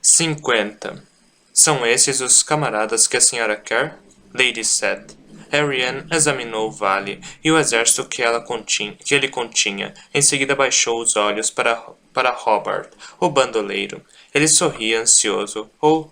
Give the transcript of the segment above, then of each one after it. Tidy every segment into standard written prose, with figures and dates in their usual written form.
50. São esses os camaradas que a senhora quer? Lady said. Ariane examinou o vale e o exército que ele continha. Em seguida baixou os olhos para Hobart, o bandoleiro. Ele sorria ansioso.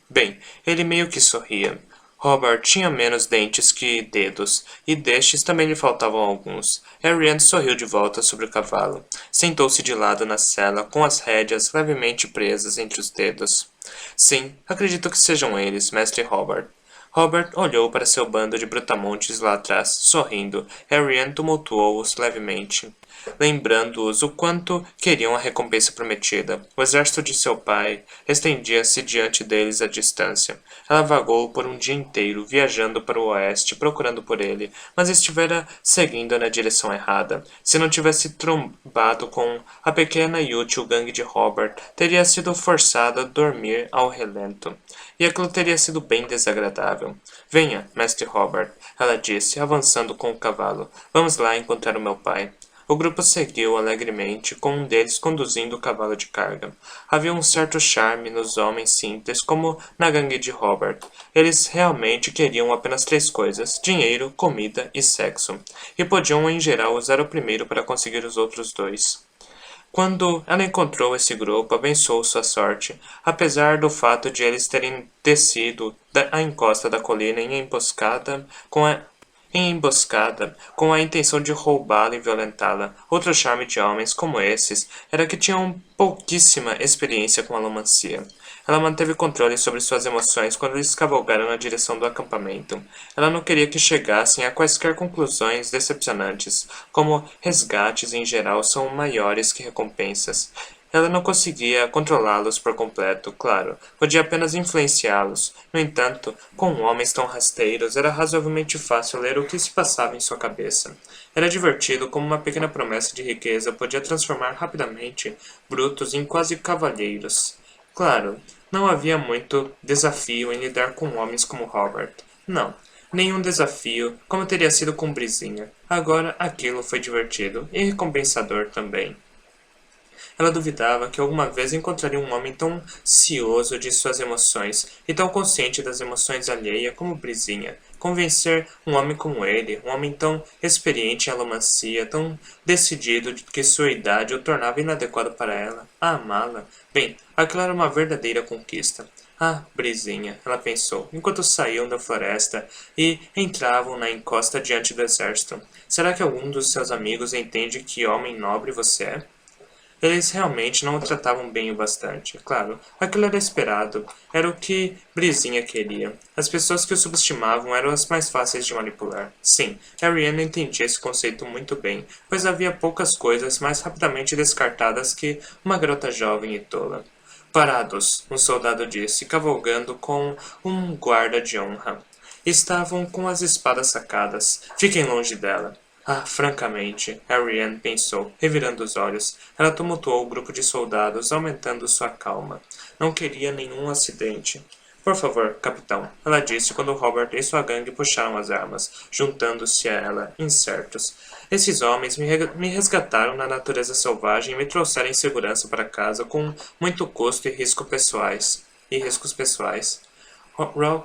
Bem, ele meio que sorria. Hobart tinha menos dentes que dedos, e destes também lhe faltavam alguns. Ariane sorriu de volta sobre o cavalo. Sentou-se de lado na sela, com as rédeas levemente presas entre os dedos. Sim, acredito que sejam eles, mestre Hobart. Robert olhou para seu bando de brutamontes lá atrás, sorrindo. Ariane tumultuou-os levemente, lembrando-os o quanto queriam a recompensa prometida. O exército de seu pai estendia-se diante deles à distância. Ela vagou por um dia inteiro, viajando para o oeste, procurando por ele, mas estivera seguindo na direção errada. Se não tivesse trombado com a pequena e útil gangue de Robert, teria sido forçada a dormir ao relento. E aquilo teria sido bem desagradável. Venha, mestre Robert, ela disse, avançando com o cavalo. Vamos lá encontrar o meu pai. O grupo seguiu alegremente, com um deles conduzindo o cavalo de carga. Havia um certo charme nos homens simples, como na gangue de Robert. Eles realmente queriam apenas três coisas: dinheiro, comida e sexo. E podiam, em geral, usar o primeiro para conseguir os outros dois. Quando ela encontrou esse grupo, abençoou sua sorte, apesar do fato de eles terem descido a encosta da colina em emboscada, com a intenção de roubá-la e violentá-la. Outro charme de homens como esses era que tinham pouquíssima experiência com a alomancia. Ela manteve controle sobre suas emoções quando eles cavalgaram na direção do acampamento. Ela não queria que chegassem a quaisquer conclusões decepcionantes, como resgates em geral são maiores que recompensas. Ela não conseguia controlá-los por completo, claro, podia apenas influenciá-los. No entanto, com homens tão rasteiros, era razoavelmente fácil ler o que se passava em sua cabeça. Era divertido como uma pequena promessa de riqueza podia transformar rapidamente brutos em quase cavalheiros. Claro, não havia muito desafio em lidar com homens como Robert. Não, nenhum desafio, como teria sido com Brisinha. Agora aquilo foi divertido e recompensador também. Ela duvidava que alguma vez encontraria um homem tão cioso de suas emoções e tão consciente das emoções alheias como Brisinha. Convencer um homem como ele, um homem tão experiente em alomancia, tão decidido de que sua idade o tornava inadequado para ela, a amá-la. Bem, aquilo era uma verdadeira conquista. Ah, Brisinha, ela pensou, enquanto saíam da floresta e entravam na encosta diante do exército. Será que algum dos seus amigos entende que homem nobre você é? Eles realmente não o tratavam bem o bastante. Claro, aquilo era esperado. Era o que Brisinha queria. As pessoas que o subestimavam eram as mais fáceis de manipular. Sim, Ariane entendia esse conceito muito bem, pois havia poucas coisas mais rapidamente descartadas que uma garota jovem e tola. Parados, um soldado disse, cavalgando com um guarda de honra. Estavam com as espadas sacadas. Fiquem longe dela. Ah, francamente, Ariane pensou, revirando os olhos. Ela tumultuou o grupo de soldados, aumentando sua calma. Não queria nenhum acidente. Por favor, capitão, ela disse quando Robert e sua gangue puxaram as armas, juntando-se a ela, incertos. Esses homens me resgataram na natureza selvagem e me trouxeram em segurança para casa com muito custo e riscos pessoais.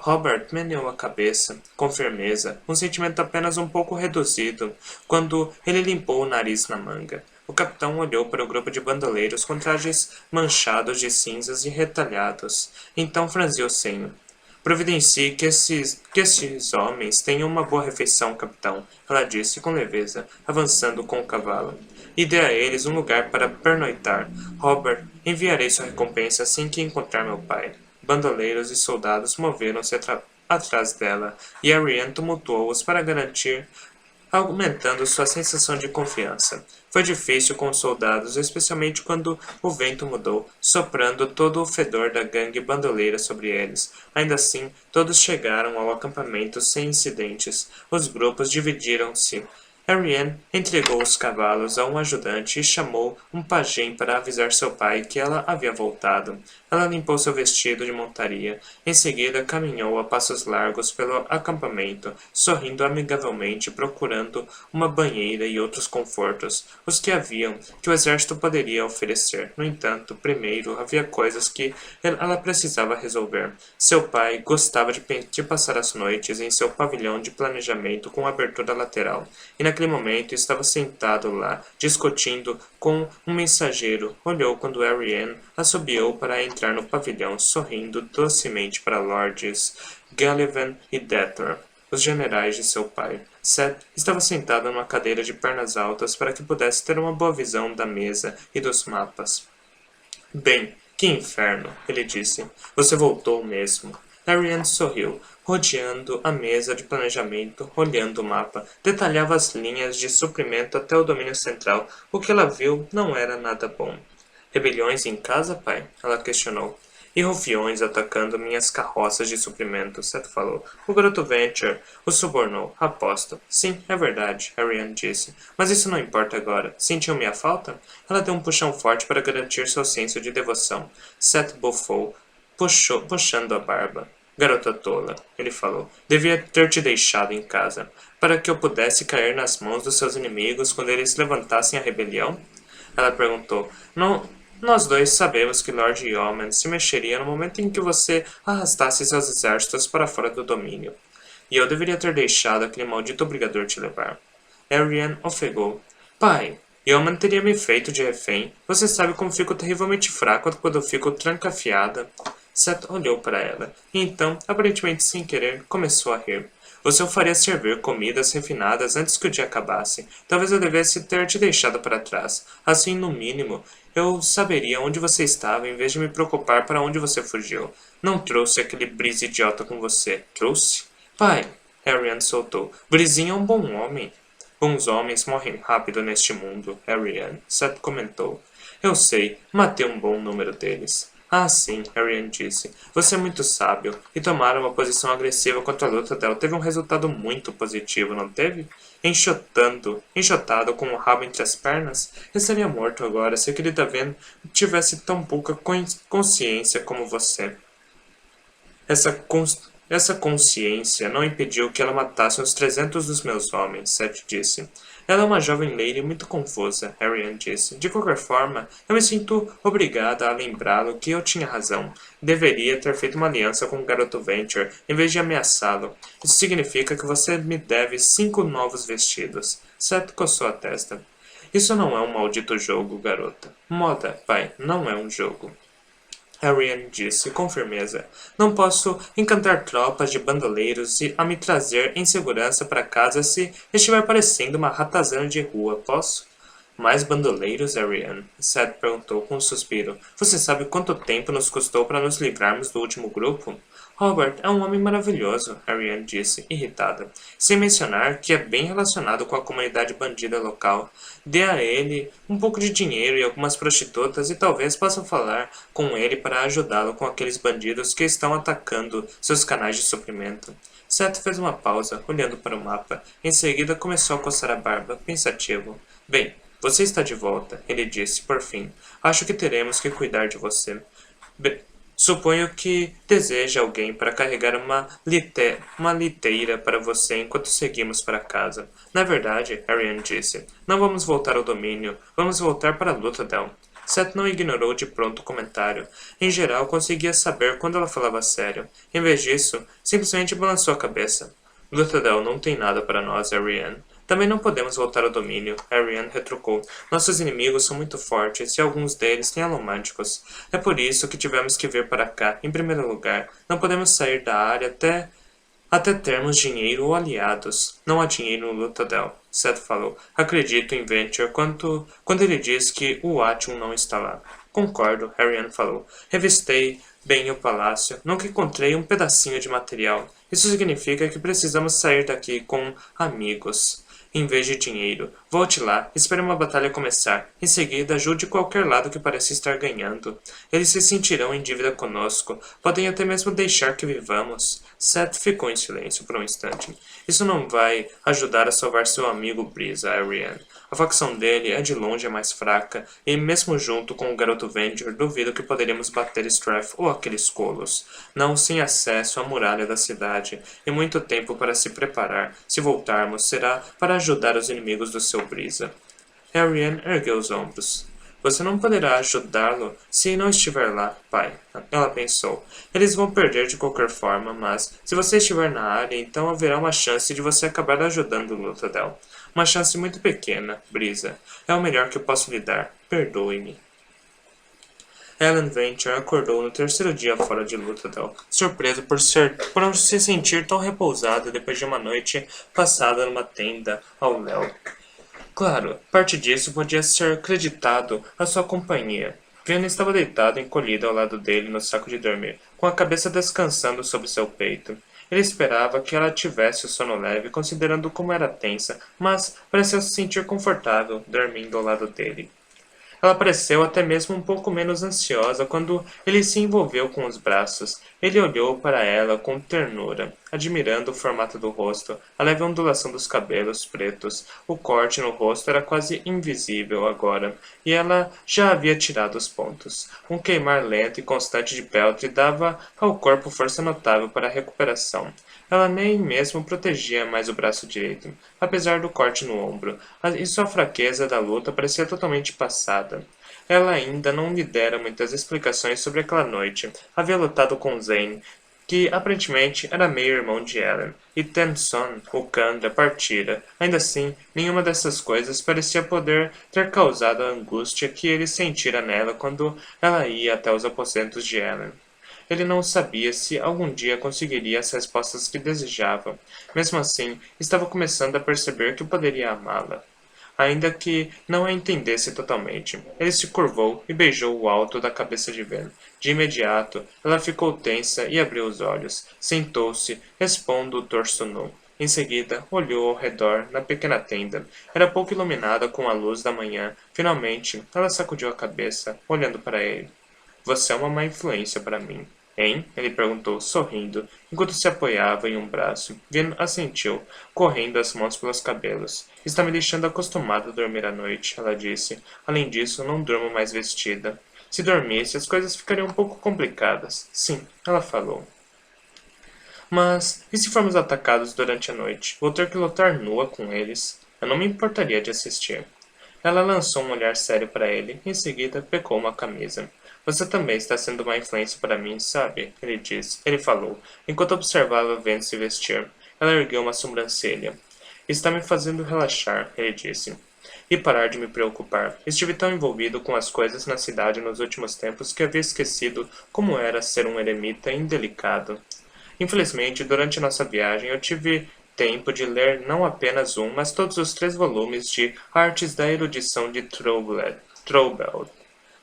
Robert meneou a cabeça, com firmeza, um sentimento apenas um pouco reduzido, quando ele limpou o nariz na manga. O capitão olhou para o grupo de bandoleiros com trajes manchados de cinzas e retalhados. Então franziu o senho. Providencie que estes homens tenham uma boa refeição, capitão, ela disse com leveza, avançando com o cavalo. E dê a eles um lugar para pernoitar. Robert, enviarei sua recompensa assim que encontrar meu pai. Bandoleiros e soldados moveram-se atrás dela, e Ariane tumultuou-os para garantir, aumentando sua sensação de confiança. Foi difícil com os soldados, especialmente quando o vento mudou, soprando todo o fedor da gangue bandoleira sobre eles. Ainda assim, todos chegaram ao acampamento sem incidentes. Os grupos dividiram-se Ariane entregou os cavalos a um ajudante e chamou um pajem para avisar seu pai que ela havia voltado. Ela limpou seu vestido de montaria. Em seguida, caminhou a passos largos pelo acampamento, sorrindo amigavelmente, procurando uma banheira e outros confortos, os que haviam, que o exército poderia oferecer. No entanto, primeiro havia coisas que ela precisava resolver. Seu pai gostava de passar as noites em seu pavilhão de planejamento com abertura lateral, e naquele momento estava sentado lá, discutindo com um mensageiro. Olhou quando Ariane assobiou para entrar no pavilhão, sorrindo docemente para Lords Gallivan e Dethor, os generais de seu pai. Seth estava sentado numa cadeira de pernas altas para que pudesse ter uma boa visão da mesa e dos mapas. Bem, que inferno, ele disse. Você voltou mesmo. Ariane sorriu, rodeando a mesa de planejamento, olhando o mapa. Detalhava as linhas de suprimento até o domínio central. O que ela viu não era nada bom. Rebeliões em casa, pai? Ela questionou. E rufiões atacando minhas carroças de suprimento, Seth falou. O garoto Venture o subornou, aposto. Sim, é verdade, Ariane disse. Mas isso não importa agora. Sentiu minha falta? Ela deu um puxão forte para garantir seu senso de devoção. Seth bufou, puxando a barba. Garota tola, ele falou. Devia ter te deixado em casa, para que eu pudesse cair nas mãos dos seus inimigos quando eles levantassem a rebelião? Ela perguntou. Não, nós dois sabemos que Lord Yeoman se mexeria no momento em que você arrastasse seus exércitos para fora do domínio. E eu deveria ter deixado aquele maldito brigador te levar. Ariane ofegou. Pai, Yeoman teria me feito de refém. Você sabe como fico terrivelmente fraco quando fico trancafiada. Seth olhou para ela, e então, aparentemente sem querer, começou a rir. Você o faria servir comidas refinadas antes que o dia acabasse. Talvez eu devesse ter te deixado para trás. Assim, no mínimo, eu saberia onde você estava em vez de me preocupar para onde você fugiu. Não trouxe aquele Breeze idiota com você. Trouxe? Pai, Ariane soltou. Breezinho é um bom homem. Bons homens morrem rápido neste mundo, Ariane. Seth comentou. Eu sei, matei um bom número deles. Ah, sim, Ariane disse. Você é muito sábio, e tomar uma posição agressiva contra a luta dela teve um resultado muito positivo, não teve? Enxotado com o rabo entre as pernas, eu estaria morto agora se aquele Daven tivesse tão pouca consciência como você. Essa consciência não impediu que ela matasse uns 300 dos meus homens, Seth disse. Ela é uma jovem lady muito confusa, Ariane disse. De qualquer forma, eu me sinto obrigada a lembrá-lo que eu tinha razão. Deveria ter feito uma aliança com o garoto Venture, em vez de ameaçá-lo. Isso significa que você me deve 5 novos vestidos. Seth coçou a testa. Isso não é um maldito jogo, garota. Moda, pai, não é um jogo. Ariane disse com firmeza. Não posso encantar tropas de bandoleiros a me trazer em segurança para casa se estiver parecendo uma ratazana de rua, posso? Mais bandoleiros, Ariane? Seth perguntou com um suspiro. Você sabe quanto tempo nos custou para nos livrarmos do último grupo? Robert é um homem maravilhoso, Ariane disse, irritada, sem mencionar que é bem relacionado com a comunidade bandida local. Dê a ele um pouco de dinheiro e algumas prostitutas e talvez possa falar com ele para ajudá-lo com aqueles bandidos que estão atacando seus canais de suprimento. Seth fez uma pausa, olhando para o mapa. Em seguida começou a coçar a barba, pensativo. Bem, você está de volta, ele disse, por fim. Acho que teremos que cuidar de você. Suponho que deseja alguém para carregar uma liteira para você enquanto seguimos para casa. Na verdade, Ariane disse, não vamos voltar ao domínio, vamos voltar para a Luthadel. Seth não ignorou de pronto o comentário. Em geral, conseguia saber quando ela falava sério. Em vez disso, simplesmente balançou a cabeça. Luthadel não tem nada para nós, Ariane. Também não podemos voltar ao domínio, Ariane retrucou. Nossos inimigos são muito fortes e alguns deles têm alomânticos. É por isso que tivemos que vir para cá, em primeiro lugar. Não podemos sair da área até termos dinheiro ou aliados. Não há dinheiro no Luthadel, Seth falou. Acredito em Venture quando ele diz que o Atium não está lá. Concordo, Ariane falou. Revistei bem o palácio. Nunca encontrei um pedacinho de material. Isso significa que precisamos sair daqui com amigos. Em vez de dinheiro, Volte lá, espere uma batalha começar. Em seguida, ajude qualquer lado que pareça estar ganhando. Eles se sentirão em dívida conosco. Podem até mesmo deixar que vivamos. Seth ficou em silêncio por um instante. Isso não vai ajudar a salvar seu amigo Breeze, Ariane. A facção dele é de longe a mais fraca, e mesmo junto com o garoto Venger, duvido que poderíamos bater Strath ou aqueles colos. Não sem acesso à muralha da cidade, e muito tempo para se preparar. Se voltarmos, será para ajudar os inimigos do seu Brisa. Ariane ergueu os ombros. Você não poderá ajudá-lo se não estiver lá, pai. Ela pensou. Eles vão perder de qualquer forma, mas se você estiver na área, então haverá uma chance de você acabar ajudando Luthadel. Uma chance muito pequena, Brisa. É o melhor que eu posso lhe dar. Perdoe-me. Ellen Venture acordou no terceiro dia fora de Luthadel, surpreso por se sentir tão repousada depois de uma noite passada numa tenda ao léu. Claro, parte disso podia ser creditado à sua companhia. Viana estava deitada encolhida ao lado dele no saco de dormir, com a cabeça descansando sobre seu peito. Ele esperava que ela tivesse o sono leve, considerando como era tensa, mas pareceu se sentir confortável, dormindo ao lado dele. Ela pareceu até mesmo um pouco menos ansiosa quando ele se envolveu com os braços. Ele olhou para ela com ternura, admirando o formato do rosto, a leve ondulação dos cabelos pretos. O corte no rosto era quase invisível agora, e ela já havia tirado os pontos. Um queimar lento e constante de peltre dava ao corpo força notável para a recuperação. Ela nem mesmo protegia mais o braço direito, apesar do corte no ombro, e sua fraqueza da luta parecia totalmente passada. Ela ainda não lhe dera muitas explicações sobre aquela noite. Havia lutado com Zane, que aparentemente era meio-irmão de Ellen, e Tenson, o Kandra, partira. Ainda assim, nenhuma dessas coisas parecia poder ter causado a angústia que ele sentira nela quando ela ia até os aposentos de Ellen. Ele não sabia se algum dia conseguiria as respostas que desejava. Mesmo assim, estava começando a perceber que poderia amá-la, ainda que não a entendesse totalmente. Ele se curvou e beijou o alto da cabeça de Ven. De imediato, ela ficou tensa e abriu os olhos. Sentou-se, expondo o torso nu. Em seguida, olhou ao redor, na pequena tenda. Era pouco iluminada com a luz da manhã. Finalmente, ela sacudiu a cabeça, olhando para ele. Você é uma má influência para mim. Hein? Ele perguntou, sorrindo, enquanto se apoiava em um braço. Vin assentiu, correndo as mãos pelos cabelos. Está me deixando acostumada a dormir à noite, ela disse. Além disso, não durmo mais vestida. Se dormisse, as coisas ficariam um pouco complicadas. Sim, ela falou. Mas, e se formos atacados durante a noite? Vou ter que lutar nua com eles. Eu não me importaria de assistir. Ela lançou um olhar sério para ele, e em seguida pecou uma camisa. Você também está sendo uma influência para mim, sabe? Ele disse. Ele falou, enquanto observava Ven se vestir. Ela ergueu uma sobrancelha. Está me fazendo relaxar, ele disse. E parar de me preocupar. Estive tão envolvido com as coisas na cidade nos últimos tempos que havia esquecido como era ser um eremita indelicado. Infelizmente, durante nossa viagem, eu tive tempo de ler não apenas um, mas todos os 3 volumes de Artes da Erudição de Troubel.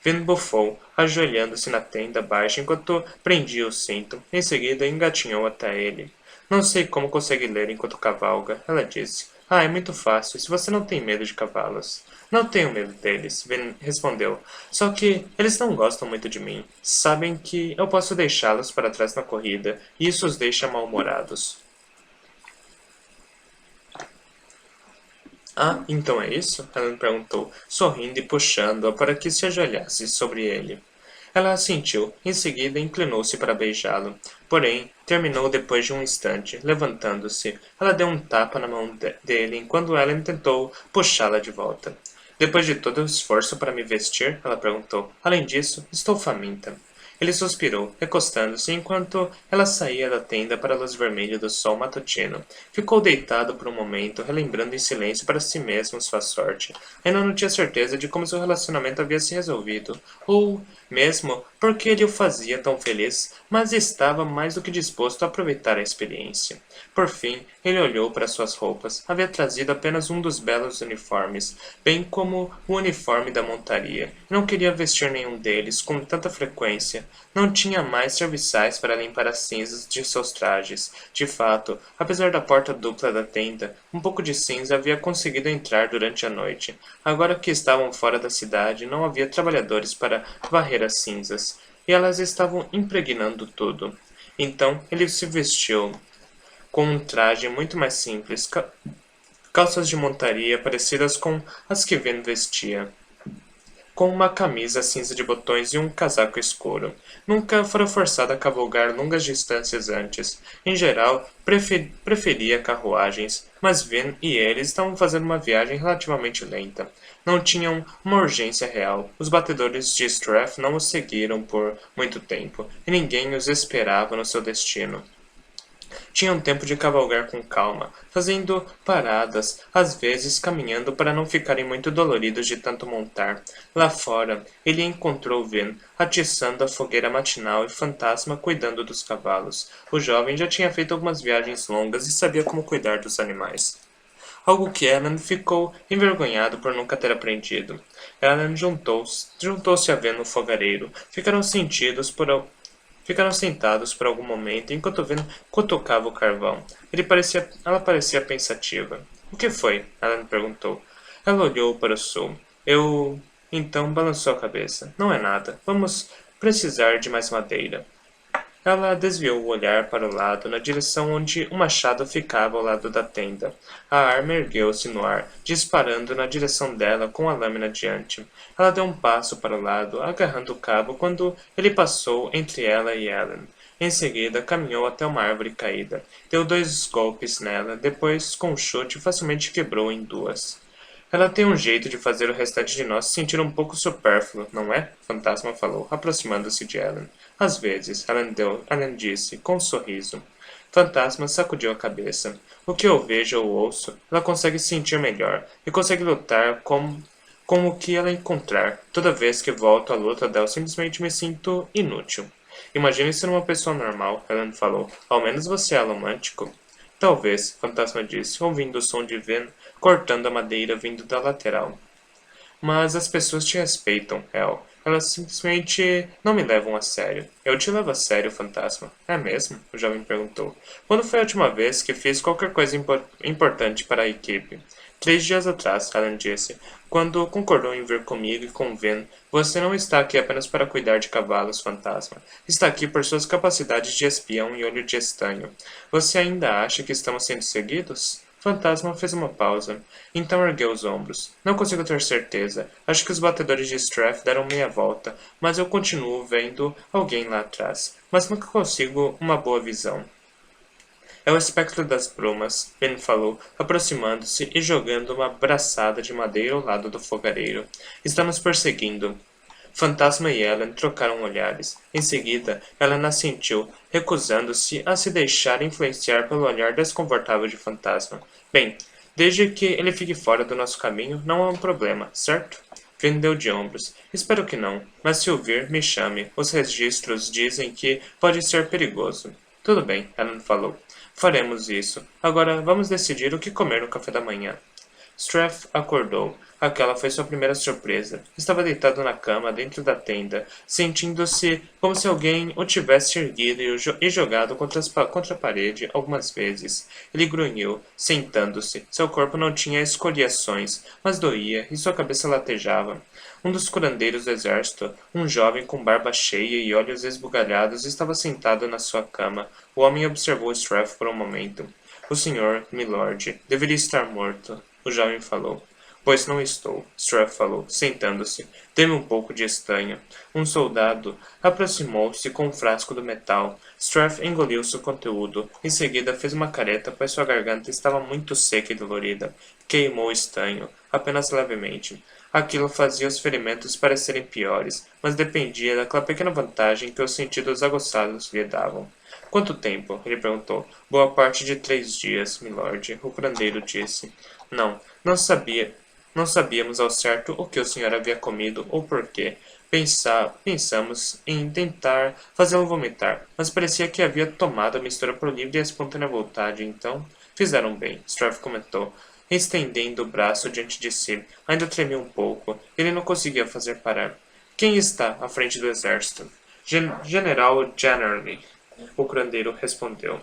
Vin bufou, ajoelhando-se na tenda baixa enquanto prendia o cinto. Em seguida, engatinhou até ele. Não sei como consegue ler enquanto cavalga, ela disse. Ah, é muito fácil, se você não tem medo de cavalos. Não tenho medo deles, Vin respondeu. Só que eles não gostam muito de mim. Sabem que eu posso deixá-los para trás na corrida, e isso os deixa mal-humorados. Ah, então é isso? Ela perguntou, sorrindo e puxando-a para que se ajoelhasse sobre ele. Ela assentiu, em seguida inclinou-se para beijá-lo. Porém, terminou depois de um instante, levantando-se. Ela deu um tapa na mão dele enquanto Ellen tentou puxá-la de volta. Depois de todo o esforço para me vestir? Ela perguntou. Além disso, estou faminta. Ele suspirou, recostando-se enquanto ela saía da tenda para a luz vermelha do sol matutino. Ficou deitado por um momento, relembrando em silêncio para si mesmo sua sorte. Ainda não tinha certeza de como seu relacionamento havia se resolvido, ou mesmo porque ele o fazia tão feliz, mas estava mais do que disposto a aproveitar a experiência. Por fim, ele olhou para suas roupas. Havia trazido apenas um dos belos uniformes, bem como o uniforme da montaria. Não queria vestir nenhum deles com tanta frequência. Não tinha mais serviçais para limpar as cinzas de seus trajes. De fato, apesar da porta dupla da tenda, um pouco de cinza havia conseguido entrar durante a noite. Agora que estavam fora da cidade, não havia trabalhadores para varrer as cinzas, e elas estavam impregnando tudo. Então ele se vestiu com um traje muito mais simples, calças de montaria parecidas com as que Ven vestia, com uma camisa cinza de botões e um casaco escuro. Nunca fora forçado a cavalgar longas distâncias antes. Em geral, preferia carruagens, mas Ven e ele estavam fazendo uma viagem relativamente lenta. Não tinham uma urgência real. Os batedores de Strath não os seguiram por muito tempo, e ninguém os esperava no seu destino. Tinham tempo de cavalgar com calma, fazendo paradas, às vezes caminhando para não ficarem muito doloridos de tanto montar. Lá fora, ele encontrou Ven, atiçando a fogueira matinal e Fantasma cuidando dos cavalos. O jovem já tinha feito algumas viagens longas e sabia como cuidar dos animais. Algo que Ellen ficou envergonhado por nunca ter aprendido. Ellen juntou-se a Ven no fogareiro. Ficaram sentados por algum momento enquanto Ven cutucava o carvão. Ela parecia pensativa. O que foi? Ellen perguntou. Ela olhou para o sul. Então balançou a cabeça. Não é nada. Vamos precisar de mais madeira. Ela desviou o olhar para o lado, na direção onde o machado ficava ao lado da tenda. A arma ergueu-se no ar, disparando na direção dela com a lâmina diante. Ela deu um passo para o lado, agarrando o cabo quando ele passou entre ela e Ellen. Em seguida, caminhou até uma árvore caída. Deu 2 golpes nela, depois, com um chute, facilmente quebrou em duas. Ela tem um jeito de fazer o restante de nós se sentir um pouco supérfluo, não é? Fantasma falou, aproximando-se de Ellen. Às vezes, Ellen disse, com um sorriso. Fantasma sacudiu a cabeça. O que eu vejo ou ouço, ela consegue sentir melhor, e consegue lutar com o que ela encontrar. Toda vez que volto à luta dela, simplesmente me sinto inútil. Imagine ser uma pessoa normal, Ellen falou. Ao menos você é romântico. Talvez, Fantasma disse, ouvindo o som de Ven cortando a madeira vindo da lateral. Mas as pessoas te respeitam, El. Elas simplesmente não me levam a sério. Eu te levo a sério, Fantasma. É mesmo? O jovem perguntou. Quando foi a última vez que fiz qualquer coisa importante para a equipe? 3 dias atrás, Alan disse, quando concordou em vir comigo e com Ven. Você não está aqui apenas para cuidar de cavalos, Fantasma. Está aqui por suas capacidades de espião e olho de estanho. Você ainda acha que estamos sendo seguidos? Fantasma fez uma pausa. Então ergueu os ombros. Não consigo ter certeza. Acho que os batedores de Strath deram meia volta, mas eu continuo vendo alguém lá atrás. Mas nunca consigo uma boa visão. É o espectro das brumas, Ben falou, aproximando-se e jogando uma braçada de madeira ao lado do fogareiro. Está nos perseguindo. Fantasma e Ellen trocaram olhares. Em seguida, Ellen assentiu, recusando-se a se deixar influenciar pelo olhar desconfortável de Fantasma. Bem, desde que ele fique fora do nosso caminho, não há um problema, certo? Finn deu de ombros. Espero que não, mas se ouvir, me chame. Os registros dizem que pode ser perigoso. Tudo bem, Ellen falou. Faremos isso. Agora vamos decidir o que comer no café da manhã. Strath acordou. Aquela foi sua primeira surpresa. Estava deitado na cama dentro da tenda, sentindo-se como se alguém o tivesse erguido e jogado contra a parede algumas vezes. Ele grunhiu, sentando-se. Seu corpo não tinha escoriações, mas doía e sua cabeça latejava. Um dos curandeiros do exército, um jovem com barba cheia e olhos esbugalhados, estava sentado na sua cama. O homem observou Strath por um momento. O senhor, milord, deveria estar morto, o jovem falou. Pois não estou, Strath falou, sentando-se. Dê-me um pouco de estanho. Um soldado aproximou-se com um frasco do metal. Strath engoliu seu conteúdo. Em seguida fez uma careta, pois sua garganta estava muito seca e dolorida. Queimou o estanho, apenas levemente. Aquilo fazia os ferimentos parecerem piores, mas dependia daquela pequena vantagem que os sentidos aguçados lhe davam. Quanto tempo? Ele perguntou. Boa parte de 3 dias, milord, o curandeiro disse. Não sabia. Não sabíamos ao certo o que o senhor havia comido ou por quê. Pensamos em tentar fazê-lo vomitar, mas parecia que havia tomado a mistura por livre e espontânea vontade, então... Fizeram bem, Strath comentou, estendendo o braço diante de si. Ainda tremia um pouco. Ele não conseguia fazer parar. Quem está à frente do exército? General Generally, o curandeiro respondeu.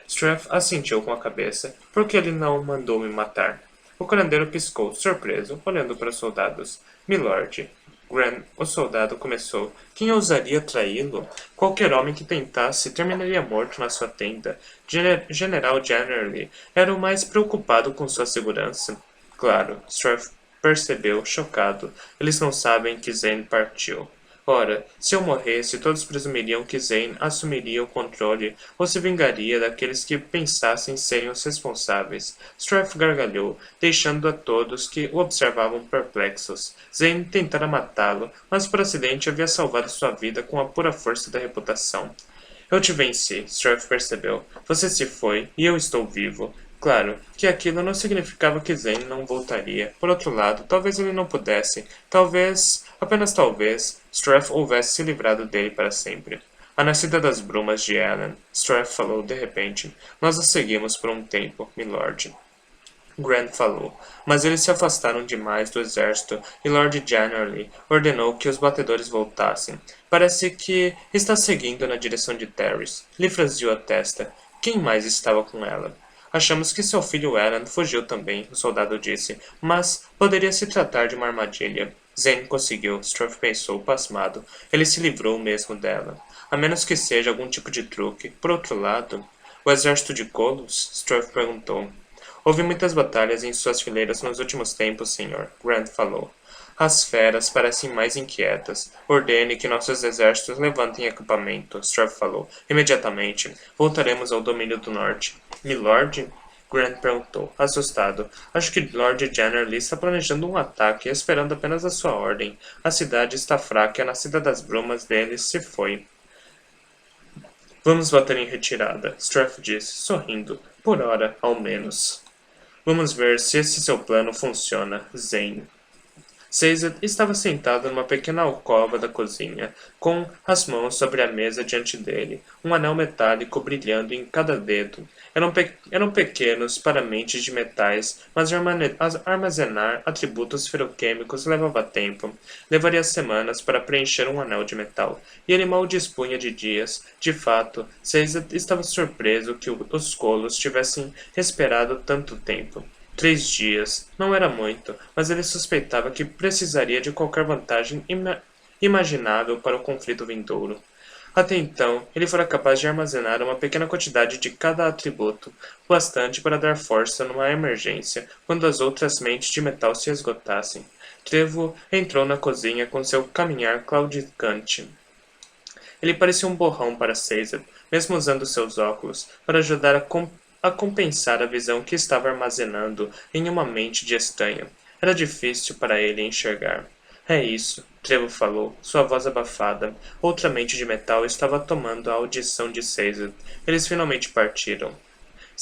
Strath assentiu com a cabeça. Por que ele não mandou me matar? O curandeiro piscou, surpreso, olhando para os soldados. Milord. O soldado começou. Quem ousaria traí-lo? Qualquer homem que tentasse terminaria morto na sua tenda. General Generally era o mais preocupado com sua segurança. Claro, Strath percebeu, chocado. Eles não sabem que Zane partiu. Ora, se eu morresse, todos presumiriam que Zane assumiria o controle ou se vingaria daqueles que pensassem serem os responsáveis. Strath gargalhou, deixando a todos que o observavam perplexos. Zane tentara matá-lo, mas por acidente havia salvado sua vida com a pura força da reputação. Eu te venci, Strath percebeu. Você se foi, e eu estou vivo. Claro, que aquilo não significava que Zane não voltaria. Por outro lado, talvez ele não pudesse. Talvez, apenas talvez, Strath houvesse se livrado dele para sempre. A nascida das brumas de Ellen, Strath falou de repente. Nós a seguimos por um tempo, milord. Grant falou, mas eles se afastaram demais do exército e Lord Generally ordenou que os batedores voltassem. Parece que está seguindo na direção de Terrace. Lhe franziu a testa. Quem mais estava com ela? Achamos que seu filho Alan fugiu também, o soldado disse, mas poderia se tratar de uma armadilha. Zane conseguiu, Strath pensou, pasmado. Ele se livrou mesmo dela. A menos que seja algum tipo de truque. Por outro lado, o exército de Golos? Strath perguntou. Houve muitas batalhas em suas fileiras nos últimos tempos, senhor, Grant falou. As feras parecem mais inquietas. Ordene que nossos exércitos levantem acampamento, Strath falou. Imediatamente. Voltaremos ao domínio do norte. Milord? Grant perguntou, assustado. Acho que Lord Generally está planejando um ataque, esperando apenas a sua ordem. A cidade está fraca e a nascida das brumas deles se foi. Vamos bater em retirada, Strath disse, sorrindo. Por hora, ao menos. Vamos ver se esse seu plano funciona, Zane. Caesar estava sentado numa pequena alcova da cozinha, com as mãos sobre a mesa diante dele, um anel metálico brilhando em cada dedo. Eram pequenos paramentos de metais, mas armazenar atributos ferroquímicos levava tempo. Levaria semanas para preencher um anel de metal, e ele mal dispunha de dias. De fato, Caesar estava surpreso que os colos tivessem esperado tanto tempo. 3 dias. Não era muito, mas ele suspeitava que precisaria de qualquer vantagem imaginável para o conflito vindouro. Até então, ele fora capaz de armazenar uma pequena quantidade de cada atributo, bastante para dar força numa emergência, quando as outras mentes de metal se esgotassem. Trevo entrou na cozinha com seu caminhar claudicante. Ele parecia um borrão para Caesar, mesmo usando seus óculos, para ajudar a compensar a visão que estava armazenando em uma mente de estranho. Era difícil para ele enxergar. É isso, Trevo falou, sua voz abafada. Outra mente de metal estava tomando a audição de Caesar. Eles finalmente partiram.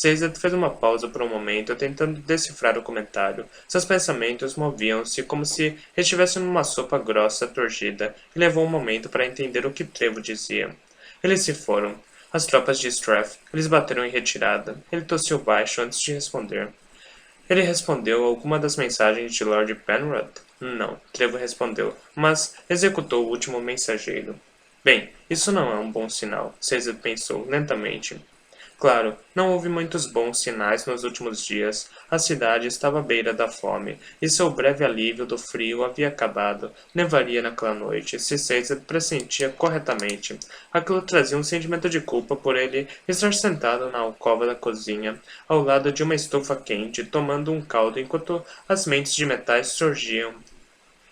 Caesar fez uma pausa por um momento, tentando decifrar o comentário. Seus pensamentos moviam-se como se estivesse numa sopa grossa, turgida, e levou um momento para entender o que Trevo dizia. Eles se foram. As tropas de Strath. Eles bateram em retirada. Ele tossiu baixo antes de responder. Ele respondeu a alguma das mensagens de Lord Penrod? Não, Trevo respondeu, mas executou o último mensageiro. Bem, isso não é um bom sinal, Caesar pensou, lentamente. Claro, não houve muitos bons sinais nos últimos dias. A cidade estava à beira da fome, e seu breve alívio do frio havia acabado. Nevaria naquela noite, se Caesar pressentia corretamente. Aquilo trazia um sentimento de culpa por ele estar sentado na alcova da cozinha, ao lado de uma estufa quente, tomando um caldo enquanto as mentes de metais surgiam.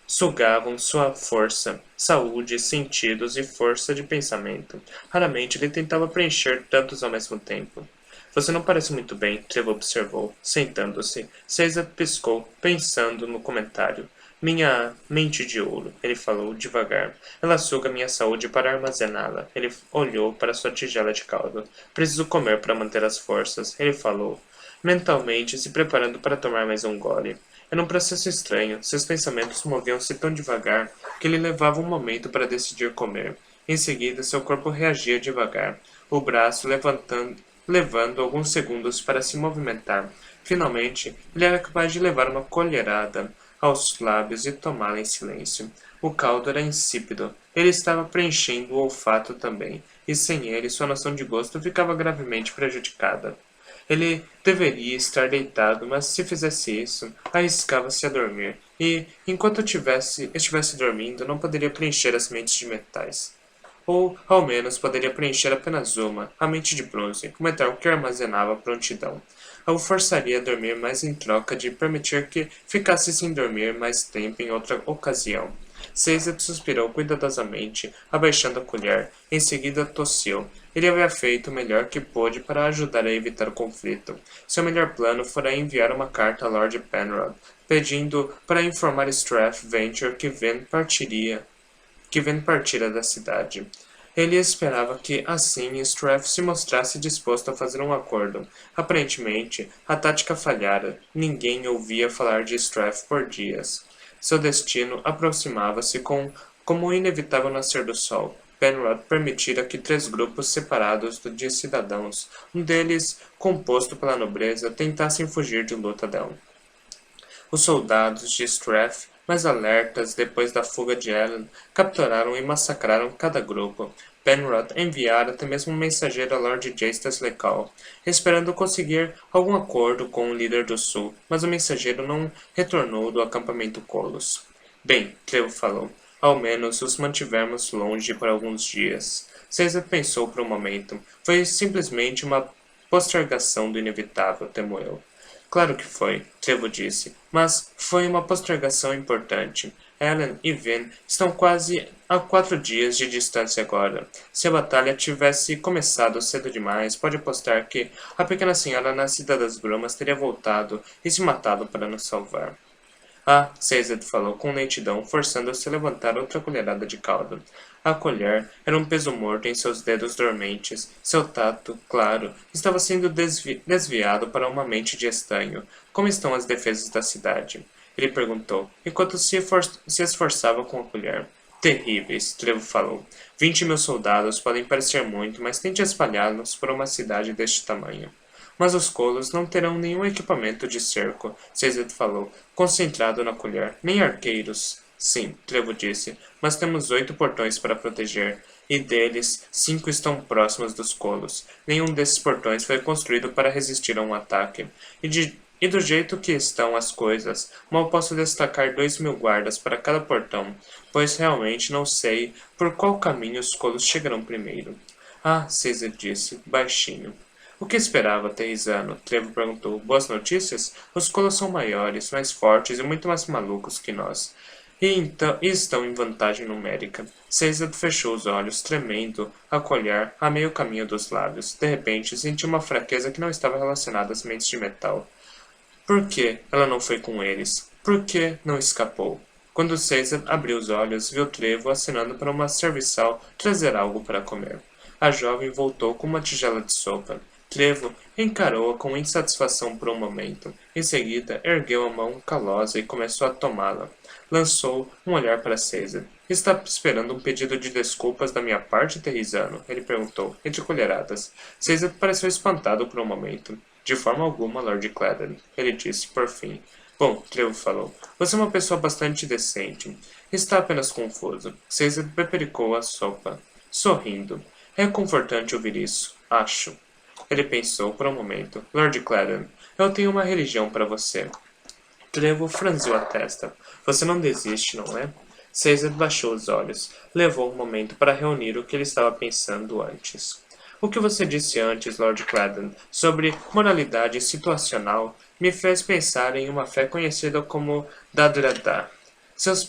Sugavam sua força, saúde, sentidos e força de pensamento. Raramente ele tentava preencher tantos ao mesmo tempo. Você não parece muito bem, Trevo observou, sentando-se. Caesar piscou, pensando no comentário. Minha mente de ouro, ele falou devagar. Ela suga minha saúde para armazená-la. Ele olhou para sua tigela de caldo. Preciso comer para manter as forças, ele falou, mentalmente se preparando para tomar mais um gole. Era um processo estranho. Seus pensamentos moviam-se tão devagar que ele levava um momento para decidir comer. Em seguida, seu corpo reagia devagar, o braço levando alguns segundos para se movimentar. Finalmente, ele era capaz de levar uma colherada. aos lábios e tomá-la em silêncio. O caldo era insípido. Ele estava preenchendo o olfato também, e sem ele sua noção de gosto ficava gravemente prejudicada. Ele deveria estar deitado, mas se fizesse isso, arriscava-se a dormir, e, enquanto estivesse dormindo, não poderia preencher as mentes de metais. Ou, ao menos, poderia preencher apenas uma, a mente de bronze, com metal que armazenava prontidão. O forçaria a dormir mais em troca de permitir que ficasse sem dormir mais tempo em outra ocasião. Caesar suspirou cuidadosamente, abaixando a colher. Em seguida tossiu. Ele havia feito o melhor que pôde para ajudar a evitar o conflito. Seu melhor plano fora enviar uma carta a Lord Penrod, pedindo para informar Strath-Venture que Ven partira da cidade. Ele esperava que, assim, Strath se mostrasse disposto a fazer um acordo. Aparentemente, a tática falhara. Ninguém ouvia falar de Strath por dias. Seu destino aproximava-se como o inevitável nascer do sol. Penrod permitira que 3 grupos separados de cidadãos, um deles composto pela nobreza, tentassem fugir de Luthadel. Os soldados de Strath, mais alertas depois da fuga de Ellen, capturaram e massacraram cada grupo. Penrod enviara até mesmo um mensageiro a Lord Jastas Lecal, esperando conseguir algum acordo com o líder do sul, mas o mensageiro não retornou do acampamento Colos. Bem, Cleo falou, ao menos os mantivemos longe por alguns dias. Caesar pensou por um momento. Foi simplesmente uma postergação do inevitável, temo eu. Claro que foi, Trevo disse, mas foi uma postergação importante. Ellen e Vin estão quase a 4 dias de distância agora. Se a batalha tivesse começado cedo demais, pode apostar que a pequena senhora nascida das brumas teria voltado e se matado para nos salvar. Ah, Caesar falou com lentidão, forçando-se a levantar outra colherada de caldo. A colher era um peso morto em seus dedos dormentes. Seu tato, claro, estava sendo desviado para uma mente de estanho. Como estão as defesas da cidade? Ele perguntou, enquanto se esforçava com a colher. Terríveis, Trevo falou. 20.000 soldados podem parecer muito, mas tente espalhá-los por uma cidade deste tamanho. Mas os colos não terão nenhum equipamento de cerco, Caesar falou, concentrado na colher. Nem arqueiros. Sim, Trevo disse, mas temos 8 portões para proteger, e deles 5 estão próximos dos colos. Nenhum desses portões foi construído para resistir a um ataque. E do jeito que estão as coisas, mal posso destacar 2.000 guardas para cada portão, pois realmente não sei por qual caminho os colos chegarão primeiro. Ah, Caesar disse, baixinho. O que esperava, Terrizano? Trevo perguntou. Boas notícias? Os colos são maiores, mais fortes e muito mais malucos que nós. E estão em vantagem numérica. Caesar fechou os olhos, tremendo, a colher a meio caminho dos lábios. De repente, sentiu uma fraqueza que não estava relacionada às mentes de metal. Por que ela não foi com eles? Por que não escapou? Quando Caesar abriu os olhos, viu Trevo acenando para uma serviçal trazer algo para comer. A jovem voltou com uma tigela de sopa. Trevo encarou-a com insatisfação por um momento. Em seguida, ergueu a mão calosa e começou a tomá-la. Lançou um olhar para Caesar. Está esperando um pedido de desculpas da minha parte, Terrizano? Ele perguntou, entre colheradas. Caesar pareceu espantado por um momento. De forma alguma, Lord Cladden, ele disse, por fim. Bom, Trevo falou, você é uma pessoa bastante decente. Está apenas confuso. Caesar bebericou a sopa, sorrindo. É confortante ouvir isso, acho. Ele pensou por um momento. Lord Cladden, eu tenho uma religião para você. Trevo franziu a testa. Você não desiste, não é? Caesar baixou os olhos. Levou um momento para reunir o que ele estava pensando antes. O que você disse antes, Lord Cladden, sobre moralidade situacional, me fez pensar em uma fé conhecida como Dadradá. Seus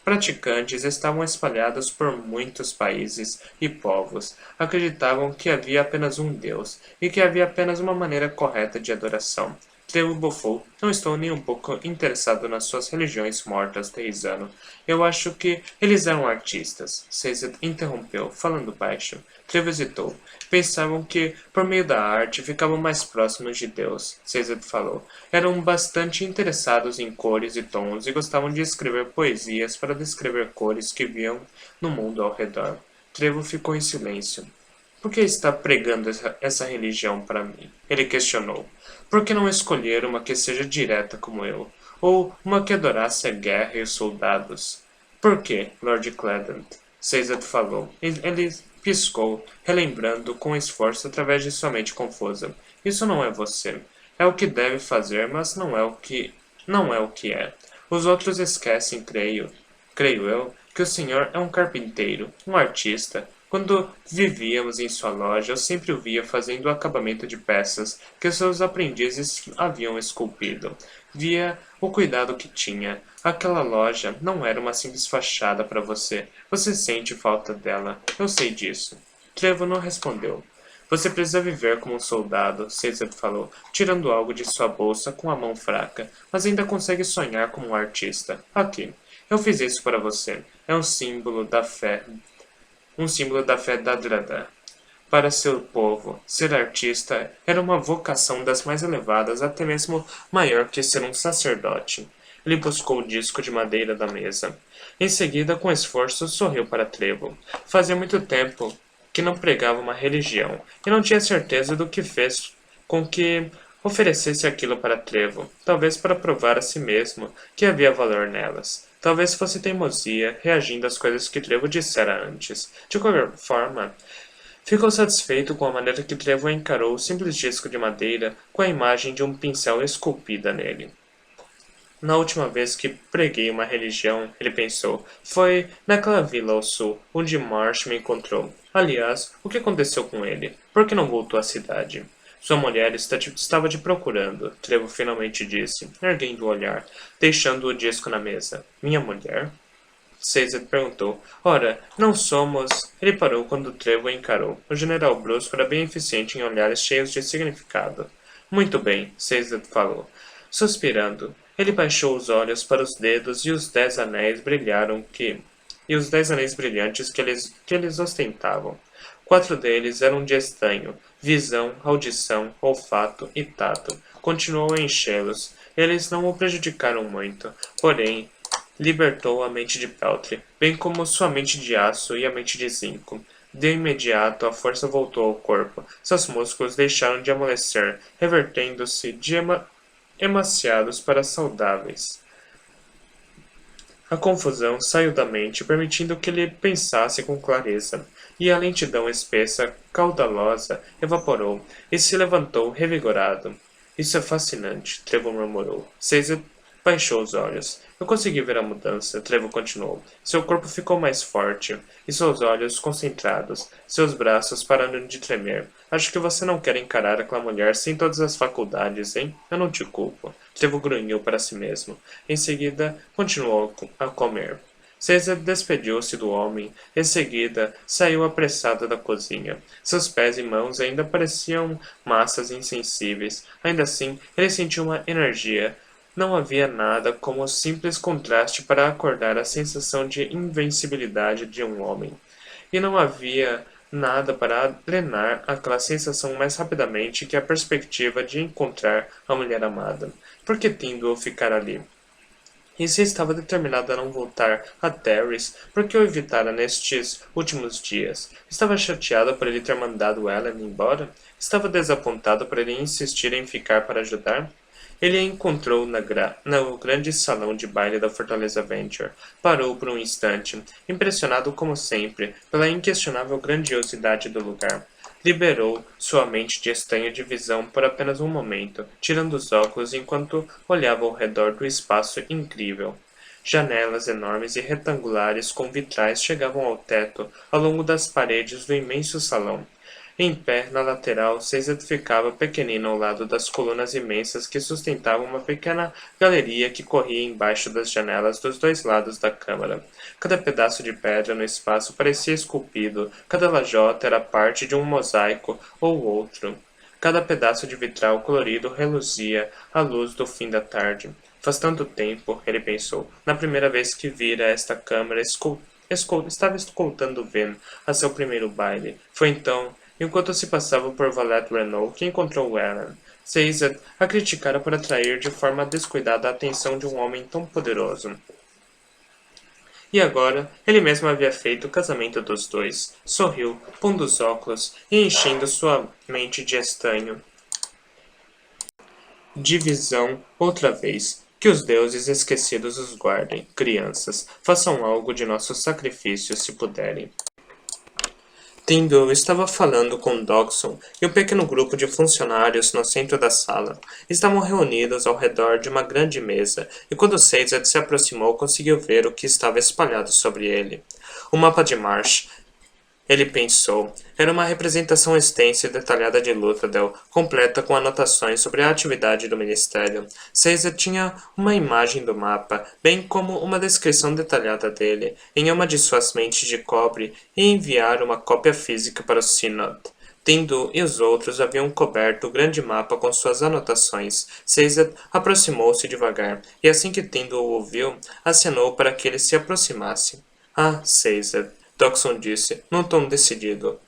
praticantes estavam espalhados por muitos países e povos. Acreditavam que havia apenas um Deus e que havia apenas uma maneira correta de adoração. Trevo bufou. Não estou nem um pouco interessado nas suas religiões mortas, Terrizano. Eu acho que eles eram artistas. Caesar interrompeu, falando baixo. Trevo hesitou. Pensavam que, por meio da arte, ficavam mais próximos de Deus. Caesar falou. Eram bastante interessados em cores e tons e gostavam de escrever poesias para descrever cores que viam no mundo ao redor. Trevo ficou em silêncio. Por que está pregando essa religião para mim? Ele questionou. Por que não escolher uma que seja direta como eu? ou uma que adorasse a guerra e os soldados. Por que, Lord Cledent? Caesar falou. Ele piscou, relembrando com esforço através de sua mente confusa. Isso não é você. É o que deve fazer, mas não é o que é. Os outros esquecem, creio eu, que o senhor é um carpinteiro, um artista. Quando vivíamos em sua loja, eu sempre o via fazendo o acabamento de peças que seus aprendizes haviam esculpido. Via o cuidado que tinha. Aquela loja não era uma simples fachada para você. Você sente falta dela. Eu sei disso. Trevo não respondeu. Você precisa viver como um soldado, Caesar falou, tirando algo de sua bolsa com a mão fraca, mas ainda consegue sonhar como um artista. Aqui. Eu fiz isso para você. É um símbolo da fé da Dradá. Para seu povo, ser artista era uma vocação das mais elevadas, até mesmo maior que ser um sacerdote. Ele buscou o disco de madeira da mesa. Em seguida, com esforço, sorriu para Trevo. Fazia muito tempo que não pregava uma religião, e não tinha certeza do que fez com que oferecesse aquilo para Trevo, talvez para provar a si mesmo que havia valor nelas. Talvez fosse teimosia, reagindo às coisas que Trevo dissera antes. De qualquer forma, ficou satisfeito com a maneira que Trevo encarou o simples disco de madeira com a imagem de um pincel esculpida nele. Na última vez que preguei uma religião, ele pensou, foi naquela vila ao sul, onde Marsh me encontrou. Aliás, o que aconteceu com ele? Por que não voltou à cidade? Sua mulher estava te procurando, Trevo finalmente disse, erguendo o olhar, deixando o disco na mesa. Minha mulher? Caesar perguntou. Ora, não somos... Ele parou quando Trevo o encarou. O general brusco era bem eficiente em olhares cheios de significado. Muito bem, Caesar falou. Suspirando, ele baixou os olhos para os dedos e os 10 anéis brilhantes que eles ostentavam. 4 deles eram de estanho, visão, audição, olfato e tato. Continuou a enchê-los. Eles não o prejudicaram muito, porém, libertou a mente de Peltre, bem como sua mente de aço e a mente de zinco. De imediato, a força voltou ao corpo. Seus músculos deixaram de amolecer, revertendo-se de emaciados para saudáveis. A confusão saiu da mente, permitindo que ele pensasse com clareza, e a lentidão espessa, caudalosa, evaporou, e se levantou revigorado. Isso é fascinante, Trevo murmurou. Caesar baixou os olhos. Eu consegui ver a mudança, Trevo continuou. Seu corpo ficou mais forte, e seus olhos concentrados, seus braços parando de tremer. Acho que você não quer encarar aquela mulher sem todas as faculdades, hein? Eu não te culpo. Trevo grunhiu para si mesmo. Em seguida, continuou a comer. Caesar despediu-se do homem. Em seguida, saiu apressado da cozinha. Seus pés e mãos ainda pareciam massas insensíveis. Ainda assim, ele sentiu uma energia. Não havia nada como o simples contraste para acordar a sensação de invencibilidade de um homem. E não havia nada para drenar aquela sensação mais rapidamente que a perspectiva de encontrar a mulher amada. Por que Tyndall ficar ali? E se estava determinado a não voltar a Terrace, por que o evitara nestes últimos dias? Estava chateado por ele ter mandado Ellen embora? Estava desapontado por ele insistir em ficar para ajudar? Ele a encontrou no grande salão de baile da Fortaleza Venture. Parou por um instante, impressionado como sempre pela inquestionável grandiosidade do lugar. Liberou sua mente de estanho de visão por apenas um momento, tirando os óculos enquanto olhava ao redor do espaço incrível. Janelas enormes e retangulares com vitrais chegavam ao teto, ao longo das paredes do imenso salão. Em pé, na lateral, Caesar ficava pequenino ao lado das colunas imensas que sustentavam uma pequena galeria que corria embaixo das janelas dos dois lados da câmara. Cada pedaço de pedra no espaço parecia esculpido, cada lajota era parte de um mosaico ou outro. Cada pedaço de vitral colorido reluzia à luz do fim da tarde. Faz tanto tempo, ele pensou, na primeira vez que vira esta câmara estava escoltando Vin a seu primeiro baile. Foi então, enquanto se passava por Valette Renault, que encontrou Ellen. Caesar a criticara por atrair de forma descuidada a atenção de um homem tão poderoso. E agora, ele mesmo havia feito o casamento dos dois. Sorriu, pondo os óculos e enchendo sua mente de estanho. De visão, outra vez. Que os deuses esquecidos os guardem. Crianças, façam algo de nosso sacrifício se puderem. Tyndall estava falando com Dodgson e o pequeno grupo de funcionários no centro da sala. Estavam reunidos ao redor de uma grande mesa, e quando Caesar se aproximou, conseguiu ver o que estava espalhado sobre ele. O mapa de Marsh, ele pensou. Era uma representação extensa e detalhada de Luthadel, completa com anotações sobre a atividade do Ministério. Caesar tinha uma imagem do mapa, bem como uma descrição detalhada dele, em uma de suas mentes de cobre, e enviar uma cópia física para o Synod. Tyndall e os outros haviam coberto o grande mapa com suas anotações. Caesar aproximou-se devagar, e assim que Tyndall o ouviu, acenou para que ele se aproximasse. Ah, Caesar, Dodgson disse, num tom decidido.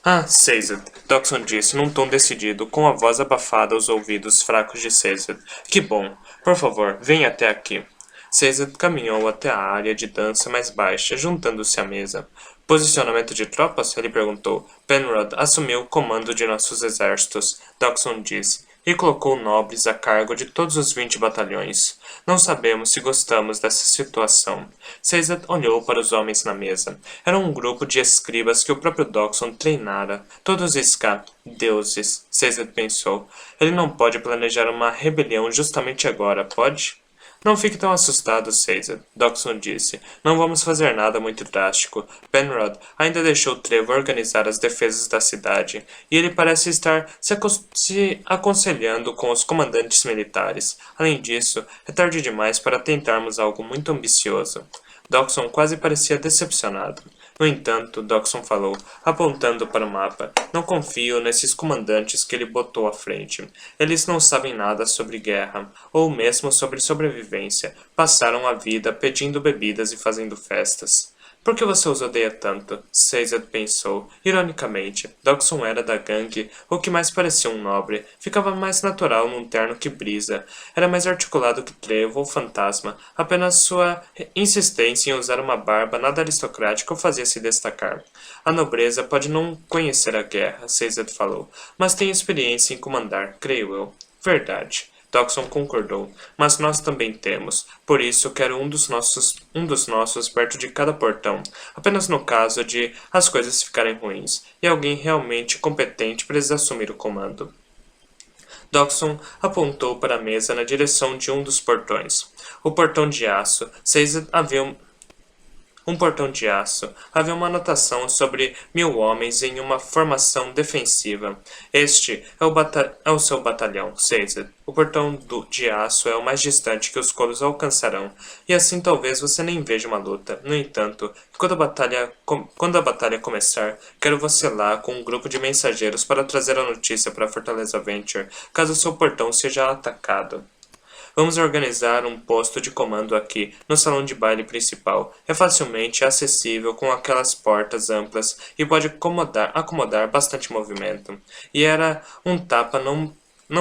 Ah, Caesar, Dodgson disse, num tom decidido, com a voz abafada aos ouvidos fracos de Caesar. Que bom. Por favor, venha até aqui. Caesar caminhou até a área de dança mais baixa, juntando-se à mesa. Posicionamento de tropas? Ele perguntou. Penrod assumiu o comando de nossos exércitos, Dodgson disse, e colocou nobres a cargo de todos os 20 batalhões. Não sabemos se gostamos dessa situação. Caesar olhou para os homens na mesa. Era um grupo de escribas que o próprio Dodgson treinara. Todos deuses, Caesar pensou. Ele não pode planejar uma rebelião justamente agora, pode? Não fique tão assustado, Caesar, Dodgson disse. Não vamos fazer nada muito drástico. Penrod ainda deixou Trevor organizar as defesas da cidade, e ele parece estar se aconselhando com os comandantes militares. Além disso, é tarde demais para tentarmos algo muito ambicioso. Dodgson quase parecia decepcionado. No entanto, Dodgson falou, apontando para o mapa, não confio nesses comandantes que ele botou à frente. Eles não sabem nada sobre guerra, ou mesmo sobre sobrevivência. Passaram a vida pedindo bebidas e fazendo festas. Por que você os odeia tanto? Caesar pensou. Ironicamente, Dodgson era da gangue, o que mais parecia um nobre. Ficava mais natural num terno que brisa. Era mais articulado que Trevo ou Fantasma. Apenas sua insistência em usar uma barba nada aristocrática o fazia se destacar. A nobreza pode não conhecer a guerra, Caesar falou, mas tem experiência em comandar, creio eu. Verdade. Dodgson concordou. Mas nós também temos. Por isso, quero um dos nossos perto de cada portão. Apenas no caso de as coisas ficarem ruins. E alguém realmente competente precisa assumir o comando. Dodgson apontou para a mesa na direção de um dos portões. O portão de aço. Um portão de aço. Havia uma anotação sobre 1000 homens em uma formação defensiva. Este é o seu batalhão, Caesar. O portão de aço é o mais distante que os colos alcançarão, e assim talvez você nem veja uma luta. No entanto, quando a batalha começar, quero você lá com um grupo de mensageiros para trazer a notícia para a Fortaleza Venture, caso seu portão seja atacado. Vamos organizar um posto de comando aqui, no salão de baile principal. É facilmente acessível com aquelas portas amplas e pode acomodar bastante movimento. E era um tapa não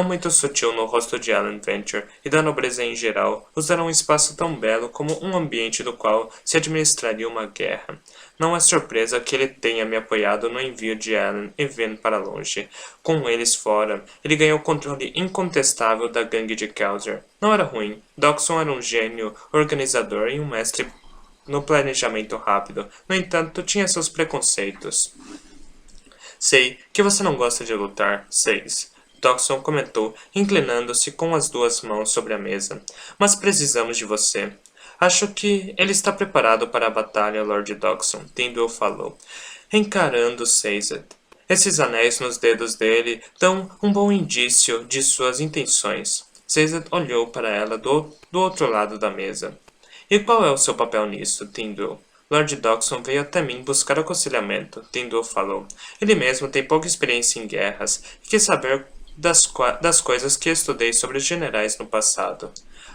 muito sutil no rosto de Alan Venture e da nobreza em geral, usar um espaço tão belo como um ambiente do qual se administraria uma guerra. Não é surpresa que ele tenha me apoiado no envio de Alan e Ven para longe. Com eles fora, ele ganhou o controle incontestável da gangue de Kelzer. Não era ruim. Dodgson era um gênio organizador e um mestre no planejamento rápido. No entanto, tinha seus preconceitos. Sei que você não gosta de lutar, Seis. Dodgson comentou, inclinando-se com as duas mãos sobre a mesa. Mas precisamos de você. Acho que ele está preparado para a batalha, Lord Dodgson, Tyndall falou, encarando Caesar. Esses anéis nos dedos dele dão um bom indício de suas intenções. Caesar olhou para ela do outro lado da mesa. E qual é o seu papel nisso, Tyndall? Lord Dodgson veio até mim buscar aconselhamento, Tyndall falou. Ele mesmo tem pouca experiência em guerras e quis saber das coisas que estudei sobre os generais no passado.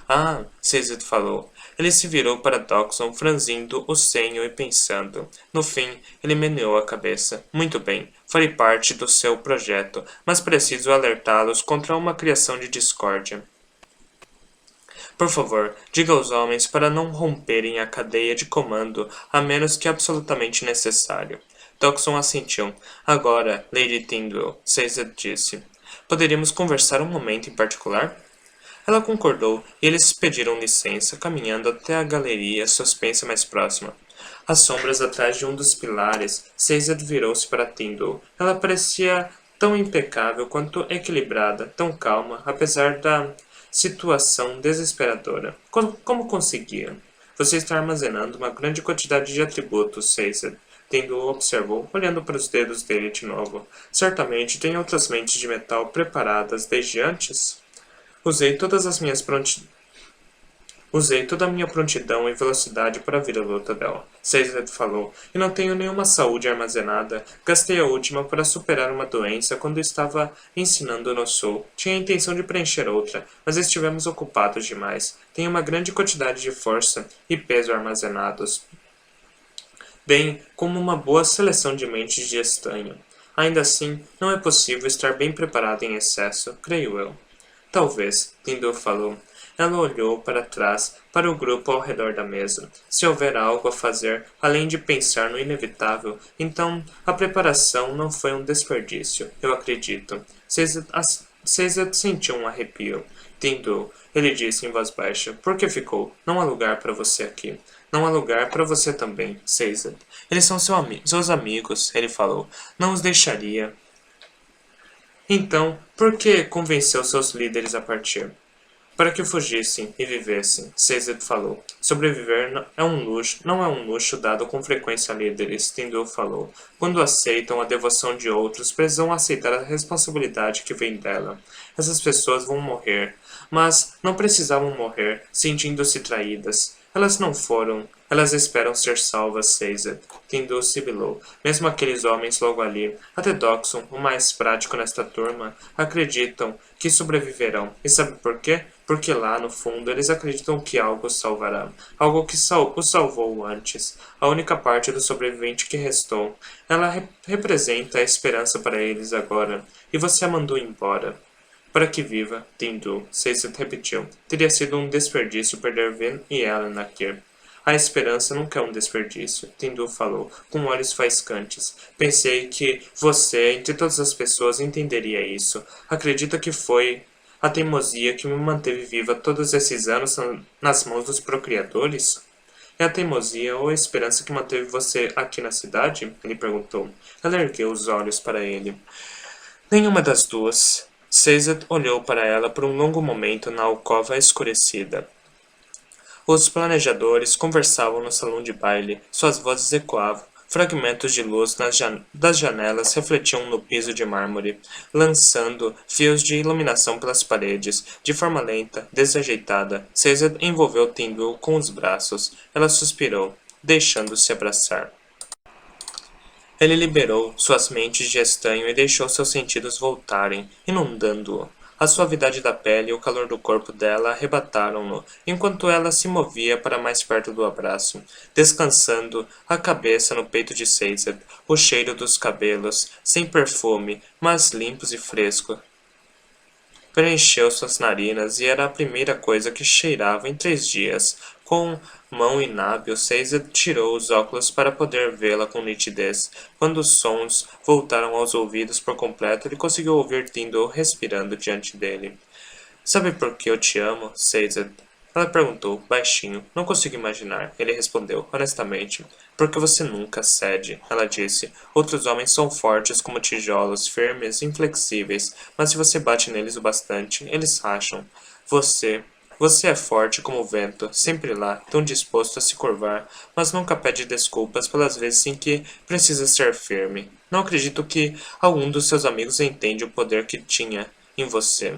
Ah, Caesar falou. Ele se virou para Dodgson, franzindo o senho e pensando. No fim, ele meneou a cabeça. Muito bem, farei parte do seu projeto, mas preciso alertá-los contra uma criação de discórdia. Por favor, diga aos homens para não romperem a cadeia de comando, a menos que absolutamente necessário. Dodgson assentiu. Agora, Lady Tyndall, Caesar disse. Poderíamos conversar um momento em particular? Ela concordou e eles pediram licença, caminhando até a galeria suspensa mais próxima. Às sombras atrás de um dos pilares, Caesar virou-se para Tyndall. Ela parecia tão impecável quanto equilibrada, tão calma, apesar da situação desesperadora. Como conseguia? Você está armazenando uma grande quantidade de atributos, Caesar. Tyndall observou, olhando para os dedos dele de novo. Certamente tem outras mentes de metal preparadas desde antes? Usei todas as minhas pronti... Usei toda a minha prontidão e velocidade para vir à luta dela, Caesar falou, e não tenho nenhuma saúde armazenada. Gastei a última para superar uma doença quando estava ensinando no sul. Tinha a intenção de preencher outra, mas estivemos ocupados demais. Tenho uma grande quantidade de força e peso armazenados, bem como uma boa seleção de mentes de estanho. Ainda assim, não é possível estar bem preparado em excesso, creio eu. Talvez, Tyndall falou. Ela olhou para trás, para o grupo ao redor da mesa. Se houver algo a fazer, além de pensar no inevitável, então a preparação não foi um desperdício, eu acredito. Caesar sentiu um arrepio. Tyndall, ele disse em voz baixa, por que ficou? Não há lugar para você aqui. Não há lugar para você também, Caesar. Eles são seus amigos, ele falou. Não os deixaria. Então, por que convenceu seus líderes a partir? Para que fugissem e vivessem, Caesar falou. Sobreviver não é um luxo dado com frequência a líderes, Tyndall falou. Quando aceitam a devoção de outros, precisam aceitar a responsabilidade que vem dela. Essas pessoas vão morrer, mas não precisavam morrer sentindo-se traídas. Elas não foram. Elas esperam ser salvas, Caesar. Tyndall sibilou. Mesmo aqueles homens logo ali, até Doxon, o mais prático nesta turma, acreditam que sobreviverão. E sabe por quê? Porque lá, no fundo, eles acreditam que algo os salvará. Algo que os salvou antes. A única parte do sobrevivente que restou. Ela representa a esperança para eles agora. E você a mandou embora. Para que viva, Tyndall, Caesar repetiu. Teria sido um desperdício perder Vin e Ellen aqui. A esperança nunca é um desperdício, Tyndall falou, com olhos faiscantes. Pensei que você, entre todas as pessoas, entenderia isso. Acredita que foi a teimosia que me manteve viva todos esses anos nas mãos dos procriadores? É a teimosia ou a esperança que manteve você aqui na cidade? Ele perguntou. Ela ergueu os olhos para ele. Nenhuma das duas. Caesar olhou para ela por um longo momento na alcova escurecida. Os planejadores conversavam no salão de baile, suas vozes ecoavam. Fragmentos de luz das janelas refletiam no piso de mármore, lançando fios de iluminação pelas paredes. De forma lenta, desajeitada, Caesar envolveu Tyndall com os braços. Ela suspirou, deixando-se abraçar. Ele liberou suas mentes de estanho e deixou seus sentidos voltarem, inundando-o. A suavidade da pele e o calor do corpo dela arrebataram-no, enquanto ela se movia para mais perto do abraço, descansando a cabeça no peito de Caesar, o cheiro dos cabelos, sem perfume, mas limpos e frescos, preencheu suas narinas e era a primeira coisa que cheirava em 3 dias. Com mão inábil, Caesar tirou os óculos para poder vê-la com nitidez. Quando os sons voltaram aos ouvidos por completo, ele conseguiu ouvir Tyndall respirando diante dele. Sabe por que eu te amo, Caesar? Ela perguntou, baixinho. Não consigo imaginar. Ele respondeu, honestamente. Porque você nunca cede, ela disse. Outros homens são fortes como tijolos, firmes, inflexíveis, mas se você bate neles o bastante, eles racham. Você é forte como o vento, sempre lá, tão disposto a se curvar, mas nunca pede desculpas pelas vezes em que precisa ser firme. Não acredito que algum dos seus amigos entende o poder que tinha em você.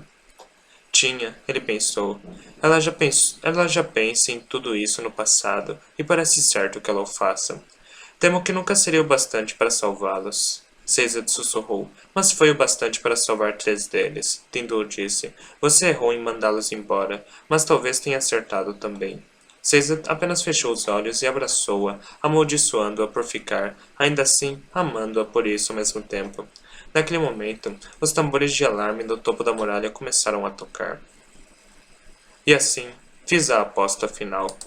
Tinha, ele pensou. Ela já pensa em tudo isso no passado, e parece certo que ela o faça. Temo que nunca seria o bastante para salvá-los. Caesar sussurrou. Mas foi o bastante para salvar 3 deles. Tyndall disse. Você errou em mandá-los embora, mas talvez tenha acertado também. Caesar apenas fechou os olhos e abraçou-a, amaldiçoando-a por ficar, ainda assim, amando-a por isso ao mesmo tempo. Naquele momento, os tambores de alarme no topo da muralha começaram a tocar. E assim, fiz a aposta final.